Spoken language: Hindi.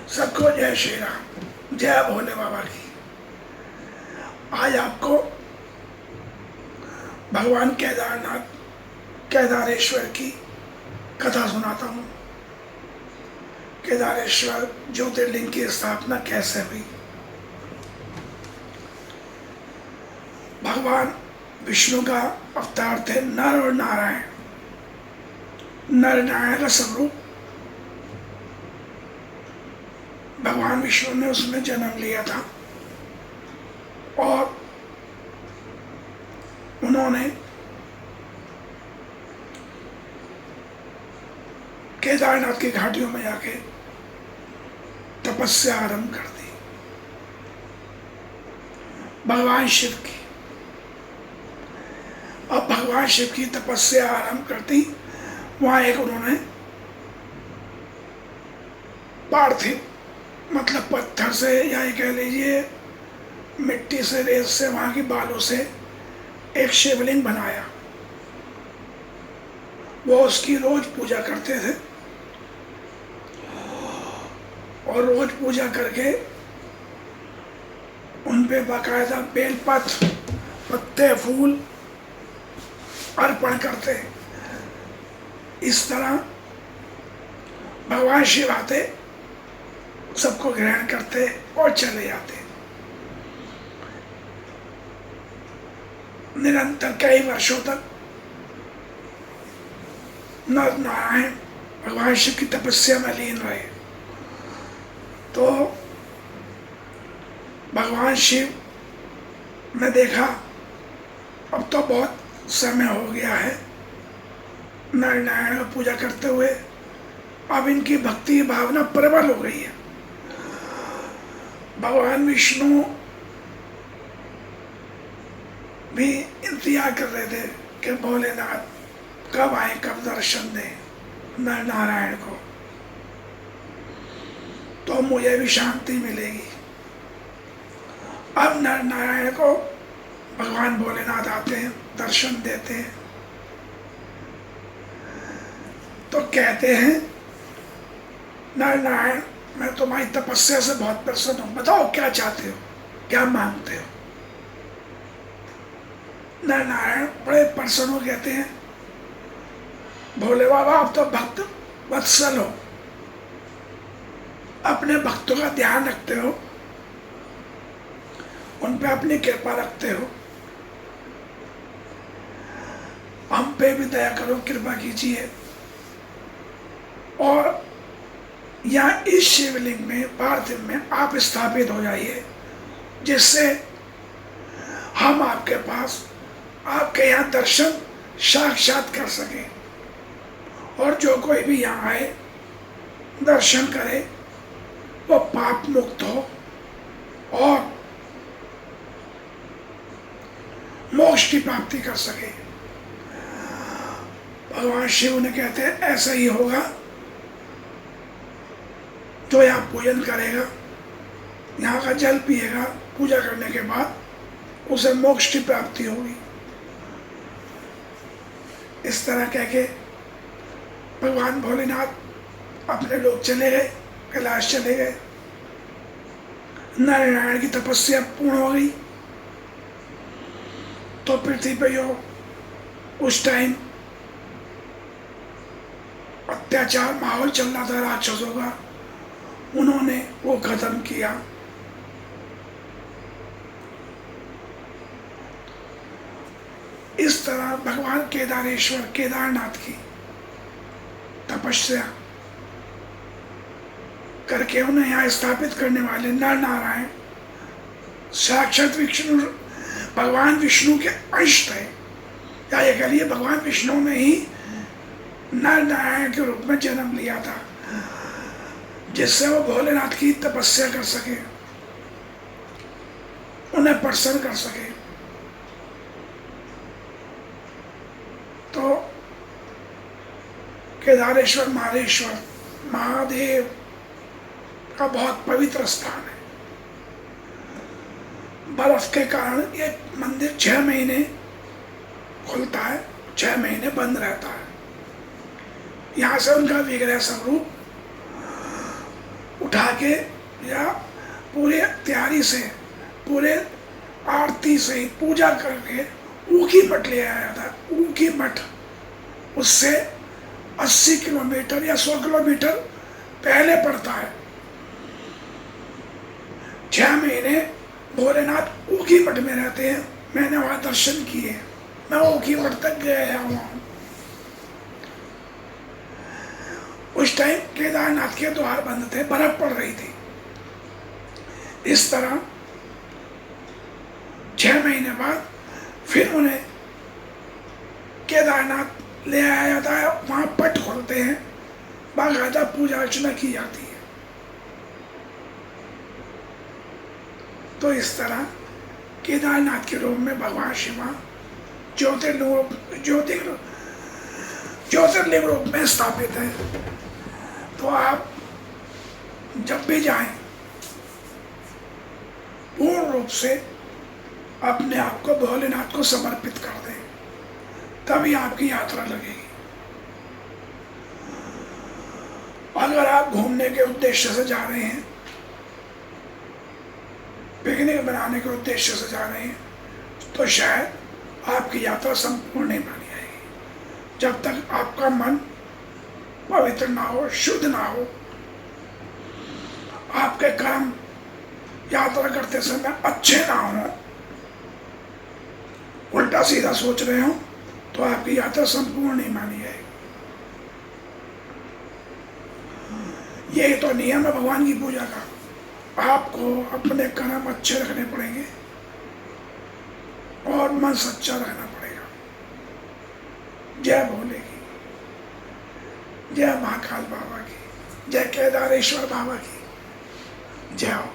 सबको जय श्री राम, जय भोले बाबा की। आज आपको भगवान केदारेश्वर की कथा सुनाता हूँ। केदारेश्वर ज्योतिर्लिंग की स्थापना कैसे हुई। भगवान विष्णु का अवतार थे नर और नारायण। नर नारायण का स्वरूप भगवान विष्णु ने उसमें जन्म लिया था और उन्होंने केदारनाथ की घाटियों में जाके तपस्या आरंभ कर दी भगवान शिव की। अब भगवान शिव की तपस्या आरंभ करती, वहां एक उन्होंने पार्थिव मतलब पत्थर से या ये कह लीजिए मिट्टी से, रेत से, वहां की बालू से एक शिवलिंग बनाया। वो उसकी रोज पूजा करते थे और रोज पूजा करके उन पे बाकायदा बेलपत्र, पत्ते, फूल अर्पण करते। इस तरह भगवान शिव आते, सबको ग्रहण करते और चले जाते। निरंतर कई वर्षों तक नर नारायण भगवान शिव की तपस्या में लीन रहे। तो भगवान शिव ने देखा अब तो बहुत समय हो गया है नर नारायण की पूजा करते हुए, अब इनकी भक्ति की भावना प्रबल हो गई है। भगवान विष्णु भी इंतजार कर रहे थे कि भोलेनाथ कब आए, कब दर्शन दें नर नारायण को, तो मुझे भी शांति मिलेगी। अब नर नारायण को भगवान भोलेनाथ आते हैं, दर्शन देते हैं, तो कहते हैं नर नारायण मैं तुम्हारी तपस्या से बहुत प्रसन्न हूं, बताओ क्या चाहते हो, क्या मांगते हो। नर नारायण बड़े प्रसन्न हो कहते हैं भोले बाबा आप तो भक्त वत्सल हो, अपने भक्तों का ध्यान रखते हो, उन पे अपनी कृपा रखते हो, हम पे भी दया करो, कृपा कीजिए और यहाँ इस शिवलिंग में, पार्थिव में आप स्थापित हो जाइए, जिससे हम आपके पास, आपके यहाँ दर्शन साक्षात कर सकें और जो कोई भी यहाँ आए दर्शन करे वो पाप मुक्त हो और मोक्ष की प्राप्ति कर सके। भगवान शिव ने कहते हैं ऐसा ही होगा, जो यहाँ पूजन करेगा, यहाँ का जल पिएगा, पूजा करने के बाद उसे मोक्ष की प्राप्ति होगी। इस तरह कह के भगवान भोलेनाथ अपने लोग चले गए, कैलाश चले गए। नारायण की तपस्या पूर्ण हो गई तो पृथ्वी पे जो उस टाइम अत्याचार माहौल चल रहा था राक्षसों का, उन्होंने वो खत्म किया। इस तरह भगवान केदारेश्वर, केदारनाथ की तपस्या करके उन्हें यहाँ स्थापित करने वाले नर नारायण साक्षात विष्णु, भगवान विष्णु के अंश थे, या ये कह लिए भगवान विष्णु ने ही नर नारायण के रूप में जन्म लिया था, जिससे वो भोलेनाथ की तपस्या कर सके, उन्हें प्रसन्न कर सके। तो केदारेश्वर महादेश्वर महादेव का बहुत पवित्र स्थान है। बर्फ के कारण ये मंदिर 6 महीने खुलता है, 6 महीने बंद रहता है। यहाँ से उनका विग्रह स्वरूप उठा के या पूरे तैयारी से, पूरे आरती से पूजा करके ऊखी मठ ले आया था। ऊखी मठ उससे 80 किलोमीटर या 100 किलोमीटर पहले पड़ता है। 6 महीने भोलेनाथ ऊखी मठ में रहते हैं। मैंने वहां दर्शन किए, मैं ऊखी मठ तक गया हुआ हूं। उस टाइम केदारनाथ के द्वार बंद थे, बर्फ पड़ रही थी। इस तरह 6 महीने बाद फिर उन्हें केदारनाथ ले आया जाता है। वहां पट खोलते हैं, बाकायदा पूजा अर्चना की जाती है। तो इस तरह केदारनाथ के रूप में भगवान शिवा ज्योतिर्लिंग रूप में स्थापित है। तो आप जब भी जाएं, पूर्ण रूप से अपने आप को भोलेनाथ को समर्पित कर दें, तभी आपकी यात्रा लगेगी। अगर आप घूमने के उद्देश्य से जा रहे हैं, पिकनिक बनाने के उद्देश्य से जा रहे हैं, तो शायद आपकी यात्रा संपूर्ण नहीं मानी जाएगी। जब तक आपका मन पवित्र ना हो, शुद्ध ना हो, आपके कर्म यात्रा करते समय अच्छे ना हो, उल्टा सीधा सोच रहे हो, तो आपकी यात्रा संपूर्ण नहीं मानी जाएगी। यही तो नियम है भगवान की पूजा का। आपको अपने कर्म अच्छे रखने पड़ेंगे और मन सच्चा रहना पड़ेगा। जय भोले की, जय महाकाल बाबा की, जय केदारेश्वर बाबा की, जय हो।